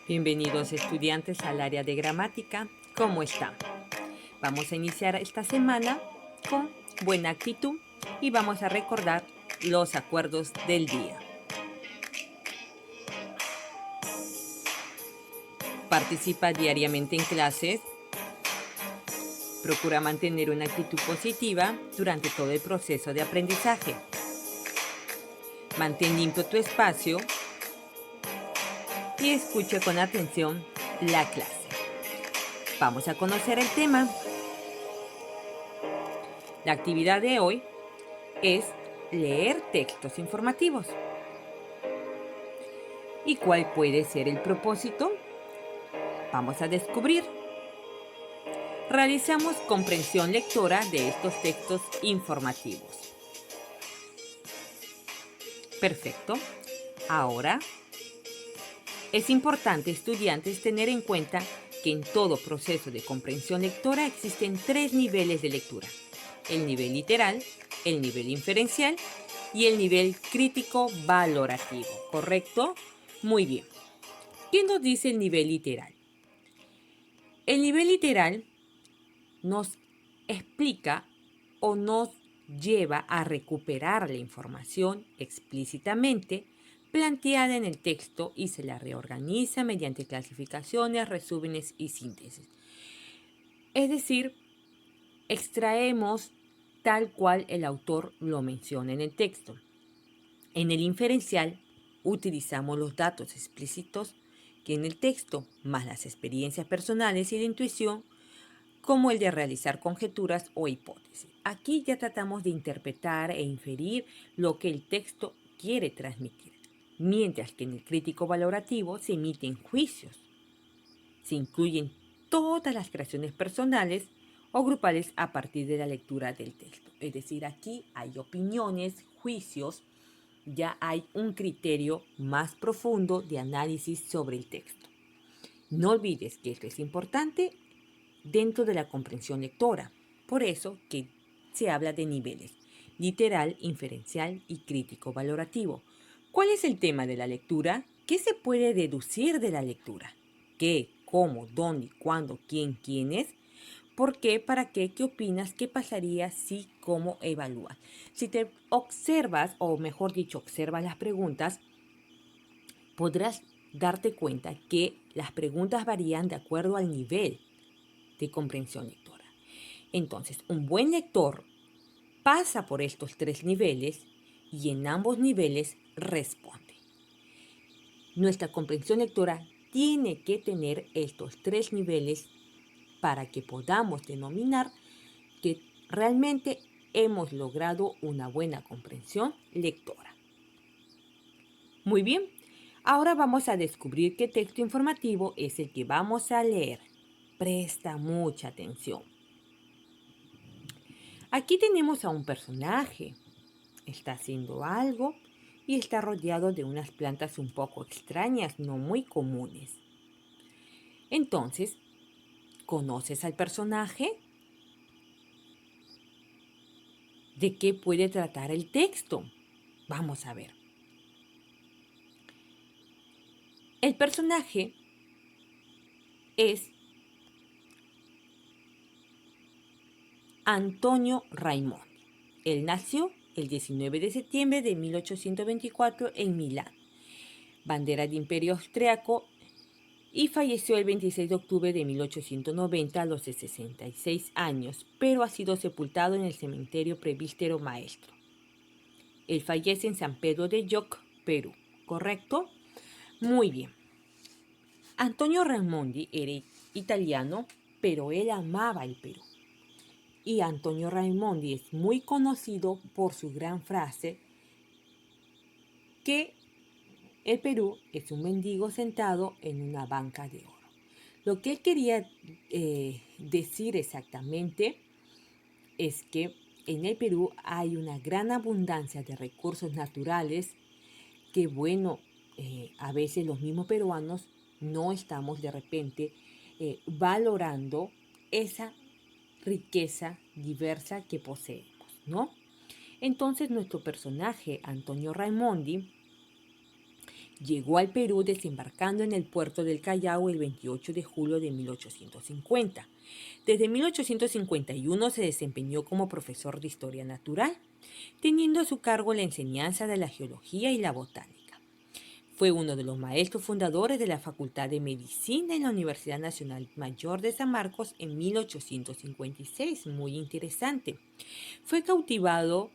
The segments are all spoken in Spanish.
Bienvenidos estudiantes al área de gramática. ¿Cómo están? Vamos a iniciar esta semana con buena actitud y vamos a recordar los acuerdos del día. Participa diariamente en clases. Procura mantener una actitud positiva durante todo el proceso de aprendizaje. Mantén limpio tu espacio y escucha con atención la clase. Vamos a conocer el tema. La actividad de hoy es leer textos informativos. ¿Y cuál puede ser el propósito? Vamos a descubrir. Realizamos comprensión lectora de estos textos informativos. Perfecto. Ahora, es importante, estudiantes, tener en cuenta que en todo proceso de comprensión lectora existen 3 niveles de lectura: el nivel literal, el nivel inferencial y el nivel crítico valorativo. ¿Correcto? Muy bien. ¿Qué nos dice el nivel literal? El nivel literal nos explica o nos lleva a recuperar la información explícitamente planteada en el texto y se la reorganiza mediante clasificaciones, resúmenes y síntesis. Es decir, extraemos tal cual el autor lo menciona en el texto. En el inferencial utilizamos los datos explícitos que en el texto, más las experiencias personales y la intuición, como el de realizar conjeturas o hipótesis. Aquí ya tratamos de interpretar e inferir lo que el texto quiere transmitir, mientras que en el crítico valorativo se emiten juicios. Se incluyen todas las creaciones personales o grupales a partir de la lectura del texto. Es decir, aquí hay opiniones, juicios, ya hay un criterio más profundo de análisis sobre el texto. No olvides que esto es importante dentro de la comprensión lectora. Por eso que se habla de niveles: literal, inferencial y crítico valorativo. ¿Cuál es el tema de la lectura? ¿Qué se puede deducir de la lectura? ¿Qué, cómo, dónde, cuándo, quién, quiénes? ¿Por qué? ¿Para qué? ¿Qué opinas? ¿Qué pasaría si? ¿Cómo evalúas? Si te observas, o mejor dicho, observas las preguntas, podrás darte cuenta que las preguntas varían de acuerdo al nivel de comprensión lectora. Entonces, un buen lector pasa por estos 3 niveles y en ambos niveles responde. Nuestra comprensión lectora tiene que tener estos 3 niveles para que podamos denominar que realmente hemos logrado una buena comprensión lectora. Muy bien, ahora vamos a descubrir qué texto informativo es el que vamos a leer. Presta mucha atención. Aquí tenemos a un personaje. Está haciendo algo y está rodeado de unas plantas un poco extrañas, no muy comunes. Entonces, ¿conoces al personaje? ¿De qué puede tratar el texto? Vamos a ver. El personaje es Antonio Raimondi. Él nació el 19 de septiembre de 1824 en Milán, bandera de Imperio Austriaco, y falleció el 26 de octubre de 1890 a los 66 años, pero ha sido sepultado en el cementerio Presbítero Maestro. Él fallece en San Pedro de Lloc, Perú, ¿correcto? Muy bien. Antonio Raimondi era italiano, pero él amaba el Perú. Y Antonio Raimondi es muy conocido por su gran frase que el Perú es un mendigo sentado en una banca de oro. Lo que él quería decir exactamente es que en el Perú hay una gran abundancia de recursos naturales que, bueno, a veces los mismos peruanos no estamos de repente valorando esa riqueza diversa que poseemos, ¿no? Entonces nuestro personaje, Antonio Raimondi, Llegó al Perú desembarcando en el puerto del Callao el 28 de julio de 1850. Desde 1851 se desempeñó como profesor de historia natural, teniendo a su cargo la enseñanza de la geología y la botánica. Fue uno de los maestros fundadores de la Facultad de Medicina en la Universidad Nacional Mayor de San Marcos en 1856. Muy interesante. Fue cautivado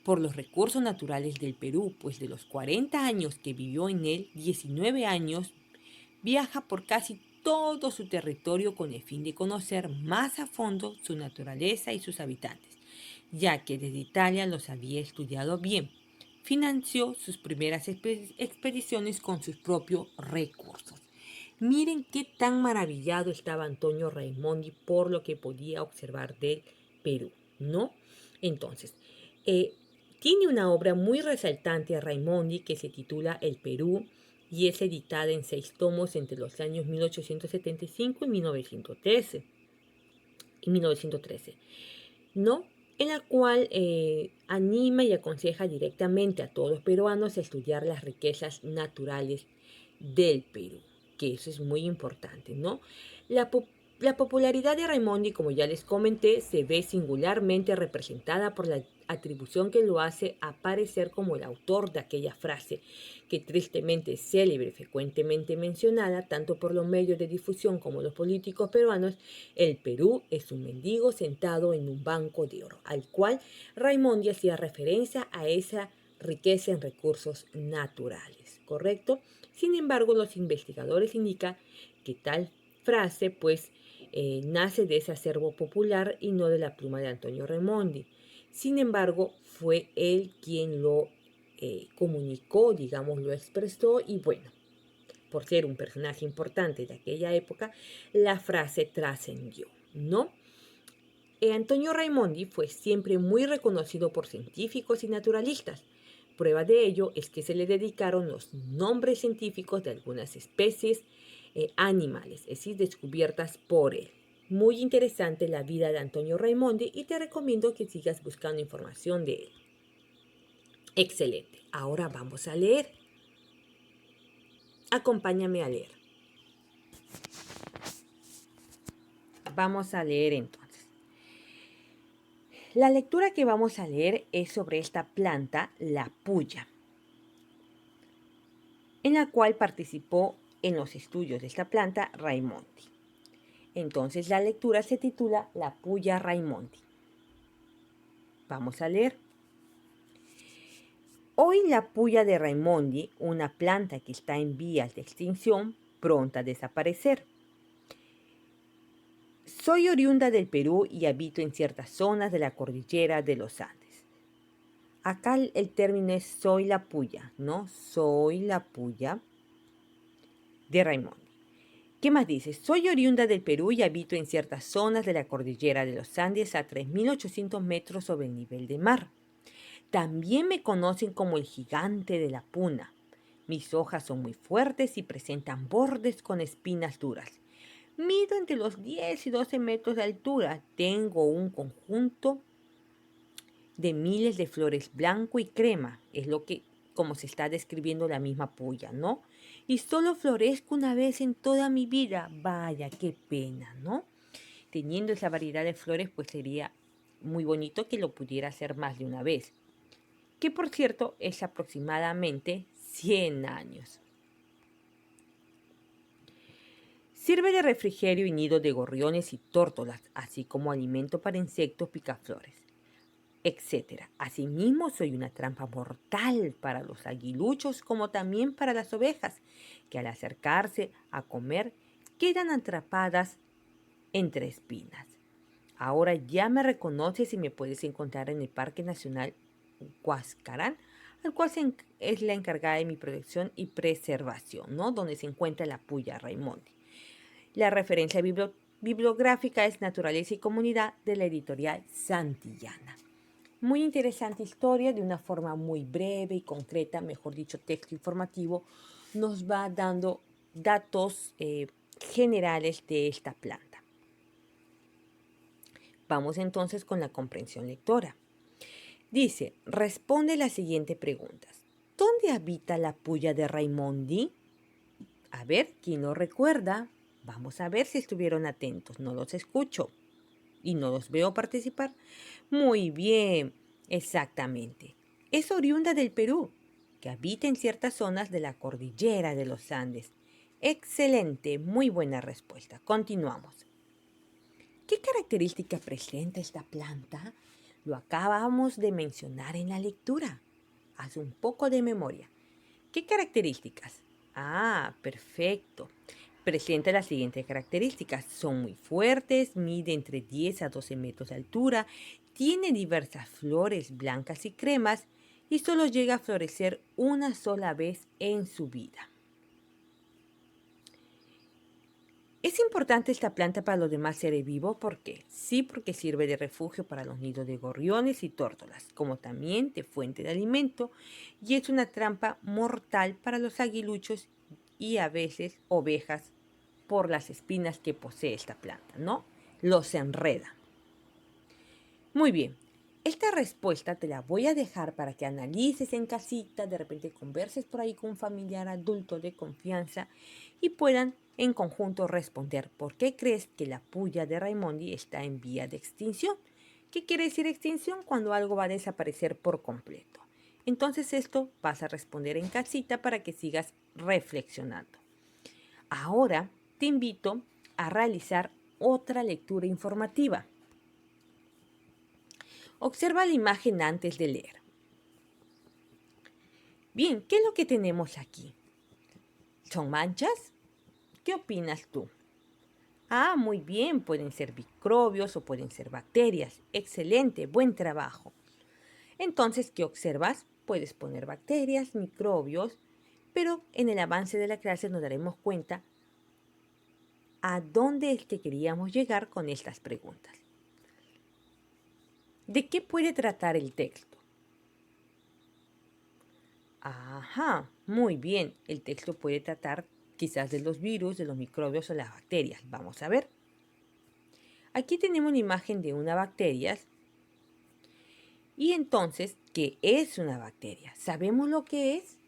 por los recursos naturales del Perú, pues de los 40 años que vivió en él, 19 años viaja por casi todo su territorio con el fin de conocer más a fondo su naturaleza y sus habitantes, ya que desde Italia los había estudiado bien. Financió sus primeras expediciones con sus propios recursos. Miren qué tan maravillado estaba Antonio Raimondi por lo que podía observar del Perú, ¿no? Entonces, eh, tiene una obra muy resaltante a Raimondi que se titula El Perú y es editada en 6 tomos entre los años 1875 y 1913, ¿no? En la cual anima y aconseja directamente a todos los peruanos a estudiar las riquezas naturales del Perú, que eso es muy importante, ¿no? La, la popularidad de Raimondi, como ya les comenté, se ve singularmente representada por la atribución que lo hace aparecer como el autor de aquella frase, que tristemente es célebre, frecuentemente mencionada tanto por los medios de difusión como los políticos peruanos: el Perú es un mendigo sentado en un banco de oro, al cual Raimondi hacía referencia a esa riqueza en recursos naturales, ¿correcto? Sin embargo, los investigadores indican que tal frase nace de ese acervo popular y no de la pluma de Antonio Raimondi. Sin embargo, fue él quien lo comunicó, digamos, lo expresó y bueno, por ser un personaje importante de aquella época, la frase trascendió, ¿no? Antonio Raimondi fue siempre muy reconocido por científicos y naturalistas. Prueba de ello es que se le dedicaron los nombres científicos de algunas especies animales, es decir, descubiertas por él. Muy interesante la vida de Antonio Raimondi y te recomiendo que sigas buscando información de él. Excelente. Ahora vamos a leer. Acompáñame a leer. Vamos a leer entonces. La lectura que vamos a leer es sobre esta planta, la puya, en la cual participó en los estudios de esta planta Raimondi. Entonces la lectura se titula La puya Raimondi. Vamos a leer. Hoy la puya de Raimondi, una planta que está en vías de extinción, pronta a desaparecer. Soy oriunda del Perú y habito en ciertas zonas de la cordillera de los Andes. Acá el término es soy la puya, ¿no? Soy la puya de Raimondi. ¿Qué más dice? Soy oriunda del Perú y habito en ciertas zonas de la cordillera de los Andes a 3.800 metros sobre el nivel del mar. También me conocen como el gigante de la puna. Mis hojas son muy fuertes y presentan bordes con espinas duras. Mido entre los 10 y 12 metros de altura. Tengo un conjunto de miles de flores blanco y crema. Es lo que, como se está describiendo la misma puya, ¿no? Y solo florezco una vez en toda mi vida. Vaya, qué pena, ¿no? Teniendo esa variedad de flores, pues sería muy bonito que lo pudiera hacer más de una vez. Que por cierto es aproximadamente 100 años. Sirve de refrigerio y nido de gorriones y tórtolas, así como alimento para insectos picaflores, etc. Asimismo, soy una trampa mortal para los aguiluchos como también para las ovejas, que al acercarse a comer quedan atrapadas entre espinas. Ahora ya me reconoces y me puedes encontrar en el Parque Nacional Huascarán, al cual es la encargada de mi protección y preservación, ¿no? Donde se encuentra la puya Raimondi. La referencia bibliográfica es Naturaleza y Comunidad de la editorial Santillana. Muy interesante historia, de una forma muy breve y concreta, mejor dicho, texto informativo, nos va dando datos generales de esta planta. Vamos entonces con la comprensión lectora. Dice, responde las siguientes preguntas. ¿Dónde habita la puya de Raimondi? A ver, ¿quién lo recuerda? Vamos a ver si estuvieron atentos. No los escucho y no los veo participar. Muy bien, exactamente. Es oriunda del Perú, que habita en ciertas zonas de la cordillera de los Andes. Excelente, muy buena respuesta. Continuamos. ¿Qué característica presenta esta planta? Lo acabamos de mencionar en la lectura. Haz un poco de memoria. ¿Qué características? Ah, perfecto. Presenta las siguientes características. Son muy fuertes, mide entre 10 a 12 metros de altura, tiene diversas flores blancas y cremas y solo llega a florecer una sola vez en su vida. ¿Es importante esta planta para los demás seres vivos? ¿Por qué? Sí, porque sirve de refugio para los nidos de gorriones y tórtolas, como también de fuente de alimento, y es una trampa mortal para los aguiluchos y a veces ovejas por las espinas que posee esta planta, ¿no? Los enreda. Muy bien, esta respuesta te la voy a dejar para que analices en casita, de repente converses por ahí con un familiar adulto de confianza y puedan en conjunto responder por qué crees que la puya de Raimondi está en vía de extinción. ¿Qué quiere decir extinción? Cuando algo va a desaparecer por completo. Entonces esto vas a responder en casita para que sigas reflexionando. Ahora te invito a realizar otra lectura informativa. Observa la imagen antes de leer. Bien, ¿qué es lo que tenemos aquí? ¿Son manchas? ¿Qué opinas tú? Ah, muy bien, pueden ser microbios o pueden ser bacterias. Excelente, buen trabajo. Entonces, ¿qué observas? Puedes poner bacterias, microbios, pero en el avance de la clase nos daremos cuenta a dónde es que queríamos llegar con estas preguntas. ¿De qué puede tratar el texto? Ajá, muy bien. El texto puede tratar quizás de los virus, de los microbios o las bacterias. Vamos a ver. Aquí tenemos una imagen de una bacteria. Y entonces, ¿qué es una bacteria? ¿Sabemos lo que es?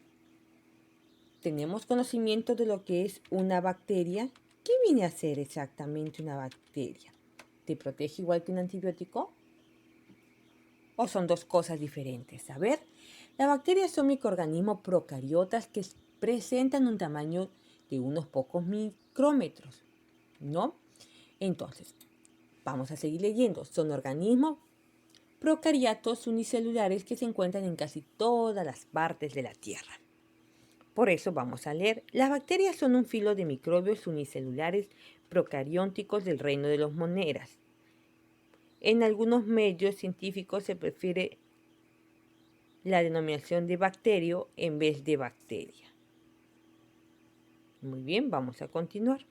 ¿Tenemos conocimiento de lo que es una bacteria? ¿Qué viene a ser exactamente una bacteria? ¿Te protege igual que un antibiótico? ¿O son dos cosas diferentes? A ver, las bacterias son microorganismos procariotas que presentan un tamaño de unos pocos micrómetros, ¿no? Entonces, vamos a seguir leyendo. Son organismos procariatos unicelulares que se encuentran en casi todas las partes de la Tierra. Por eso vamos a leer. Las bacterias son un filo de microbios unicelulares procarióticos del reino de los moneras. En algunos medios científicos se prefiere la denominación de bacterio en vez de bacteria. Muy bien, vamos a continuar.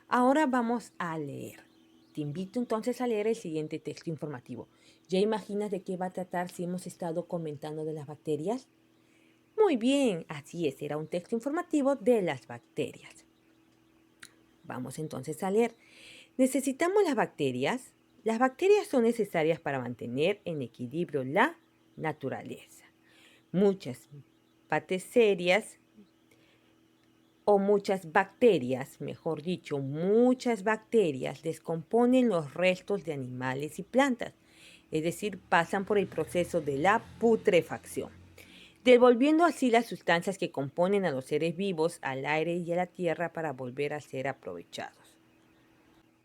Ahora vamos a leer. Te invito entonces a leer el siguiente texto informativo. ¿Ya imaginas de qué va a tratar si hemos estado comentando de las bacterias? Muy bien, así es, era un texto informativo de las bacterias. Vamos entonces a leer. ¿Necesitamos las bacterias? Las bacterias son necesarias para mantener en equilibrio la naturaleza. Muchas bacterias, mejor dicho, muchas bacterias descomponen los restos de animales y plantas, es decir, pasan por el proceso de la putrefacción, devolviendo así las sustancias que componen a los seres vivos al aire y a la tierra para volver a ser aprovechados.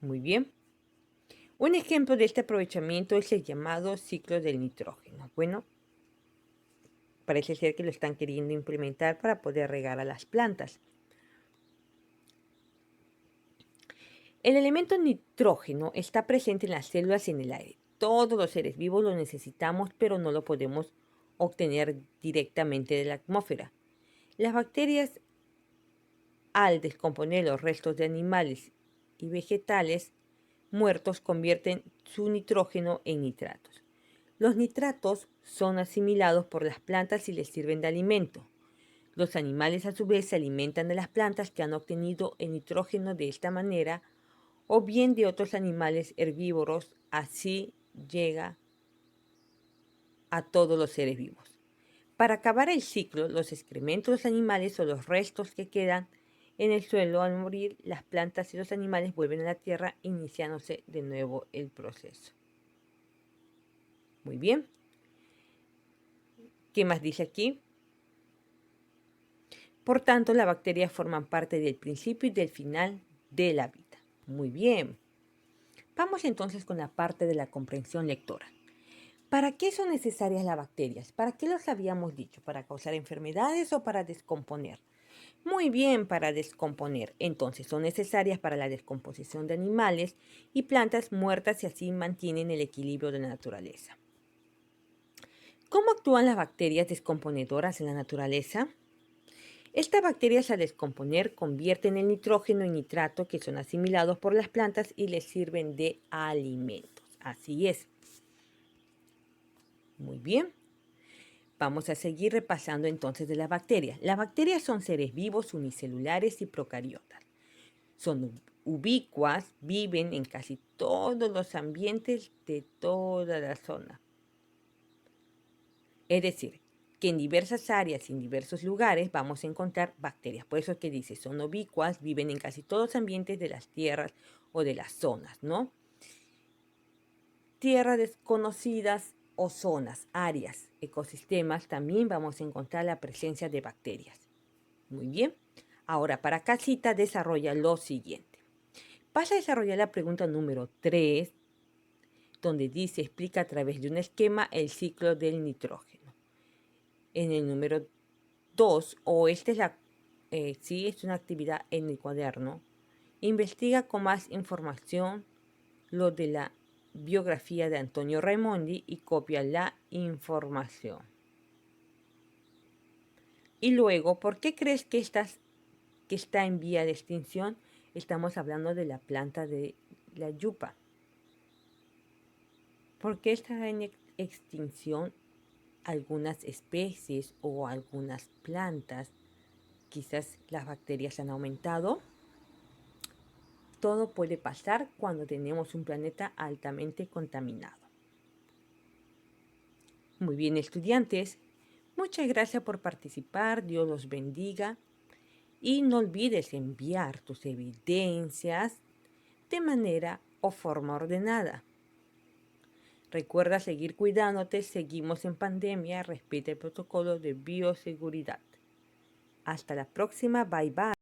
Muy bien. Un ejemplo de este aprovechamiento es el llamado ciclo del nitrógeno. Bueno, parece ser que lo están queriendo implementar para poder regar a las plantas. El elemento nitrógeno está presente en las células y en el aire. Todos los seres vivos lo necesitamos, pero no lo podemos obtener directamente de la atmósfera. Las bacterias, al descomponer los restos de animales y vegetales muertos, convierten su nitrógeno en nitratos. Los nitratos son asimilados por las plantas y les sirven de alimento. Los animales a su vez se alimentan de las plantas que han obtenido el nitrógeno de esta manera o bien de otros animales herbívoros, así llega a todos los seres vivos. Para acabar el ciclo, los excrementos de los animales o los restos que quedan en el suelo al morir, las plantas y los animales vuelven a la tierra, iniciándose de nuevo el proceso. Muy bien. ¿Qué más dice aquí? Por tanto, las bacterias forman parte del principio y del final de la vida. Muy bien. Vamos entonces con la parte de la comprensión lectora. ¿Para qué son necesarias las bacterias? ¿Para qué los habíamos dicho? ¿Para causar enfermedades o para descomponer? Muy bien, para descomponer. Entonces son necesarias para la descomposición de animales y plantas muertas y así mantienen el equilibrio de la naturaleza. ¿Cómo actúan las bacterias descomponedoras en la naturaleza? Estas bacterias al descomponer convierten el nitrógeno en nitrato que son asimilados por las plantas y les sirven de alimentos. Así es. Muy bien. Vamos a seguir repasando entonces de las bacterias. Las bacterias son seres vivos unicelulares y procariotas. Son ubicuas, viven en casi todos los ambientes de toda la zona. Es decir, que en diversas áreas y en diversos lugares vamos a encontrar bacterias. Por eso es que dice, son ubicuas, viven en casi todos los ambientes de las tierras o de las zonas, ¿no? Tierras desconocidas o zonas, áreas, ecosistemas, también vamos a encontrar la presencia de bacterias. Muy bien. Ahora, para casita desarrolla lo siguiente. Vas a desarrollar la pregunta número 3, donde dice, explica a través de un esquema el ciclo del nitrógeno. En el número 2, o esta es sí, es una actividad en el cuaderno, investiga con más información lo de la biografía de Antonio Raimondi y copia la información. Y luego, ¿por qué crees que está en vía de extinción? Estamos hablando de la planta de la yupa. ¿Por qué está en extinción algunas especies o algunas plantas? Quizás las bacterias han aumentado. Todo puede pasar cuando tenemos un planeta altamente contaminado. Muy bien, estudiantes. Muchas gracias por participar. Dios los bendiga. Y no olvides enviar tus evidencias de manera o forma ordenada. Recuerda seguir cuidándote. Seguimos en pandemia. Respeta el protocolo de bioseguridad. Hasta la próxima. Bye bye.